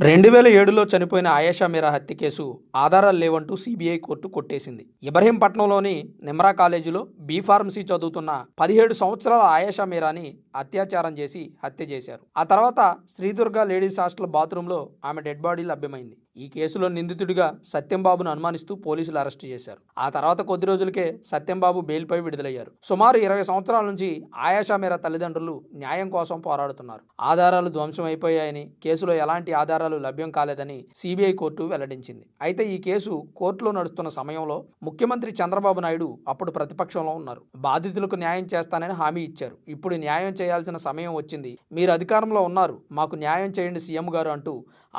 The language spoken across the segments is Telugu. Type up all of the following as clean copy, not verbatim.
2007లో చనిపోయిన ఆయేషా మీరా హత్య కేసు ఆధారాలు లేవంటూ సీబీఐ కోర్టు కొట్టేసింది. ఇబ్రహీంపట్నంలోని నిమ్రా కాలేజీలో బీ ఫార్మసీ చదువుతున్న 17 సంవత్సరాల ఆయేషా మీరాని అత్యాచారం చేసి హత్య చేశారు. ఆ తర్వాత శ్రీదుర్గ లేడీస్ హాస్టల్ బాత్రూంలో ఆమె డెడ్ బాడీ లభ్యమైంది. ఈ కేసులో నిందితుడిగా సత్యంబాబును అనుమానిస్తూ పోలీసులు అరెస్టు చేశారు. ఆ తర్వాత కొద్ది రోజులకే సత్యంబాబు బెయిల్పై విడుదలయ్యారు. సుమారు 20 సంవత్సరాల నుంచి ఆయేషా మీరా తల్లిదండ్రులు న్యాయం కోసం పోరాడుతున్నారు. ఆధారాలు ధ్వంసం అయిపోయాయని, కేసులో ఎలాంటి ఆధారాలు లభ్యం కాలేదని సీబీఐ కోర్టు వెల్లడించింది. అయితే ఈ కేసు కోర్టులో నడుస్తున్న సమయంలో ముఖ్యమంత్రి చంద్రబాబు నాయుడు అప్పుడు ప్రతిపక్షంలో ఉన్నారు. బాధితులకు న్యాయం చేస్తానని హామీ ఇచ్చారు. ఇప్పుడు న్యాయం చేయాల్సిన సమయం వచ్చింది, మీరు అధికారంలో ఉన్నారు, మాకు న్యాయం చేయండి సీఎం గారు అంటూ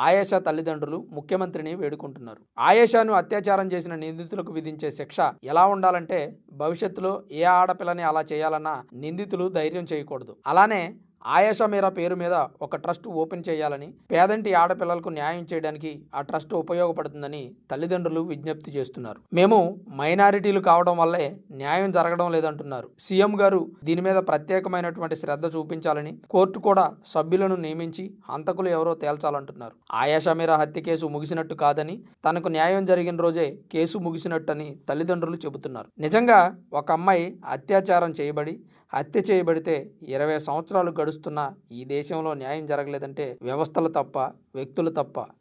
ఆయేషా తల్లిదండ్రులు ముఖ్యమంత్రిని వేడుకుంటున్నారు. ఆయేషాను అత్యాచారం చేసిన నిందితులకు విధించే శిక్ష ఎలా ఉండాలంటే, భవిష్యత్తులో ఏ ఆడపిల్లని అలా చేయాలన్నా నిందితులు ధైర్యం చేయకూడదు. అలానే ఆయేషా మీరా పేరు మీద ఒక ట్రస్ట్ ఓపెన్ చేయాలని, పేదంటి ఆడపిల్లలకు న్యాయం చేయడానికి ఆ ట్రస్ట్ ఉపయోగపడుతుందని తల్లిదండ్రులు విజ్ఞప్తి చేస్తున్నారు. మేము మైనారిటీలు కావడం వల్లే న్యాయం జరగడం లేదంటున్నారు. సీఎం గారు దీని మీద ప్రత్యేకమైనటువంటి శ్రద్ధ చూపించాలని, కోర్టు కూడా సభ్యులను నియమించి హంతకులు ఎవరో తేల్చాలంటున్నారు. ఆయేషా మీరా హత్య కేసు ముగిసినట్టు కాదని, తనకు న్యాయం జరిగిన రోజే కేసు ముగిసినట్టని తల్లిదండ్రులు చెబుతున్నారు. నిజంగా ఒక అమ్మాయి అత్యాచారం చేయబడి హత్య చేయబడితే 20 సంవత్సరాలు గడుస్తున్నా ఈ దేశంలో న్యాయం జరగలేదంటే వ్యవస్థలు తప్ప, వ్యక్తులు తప్ప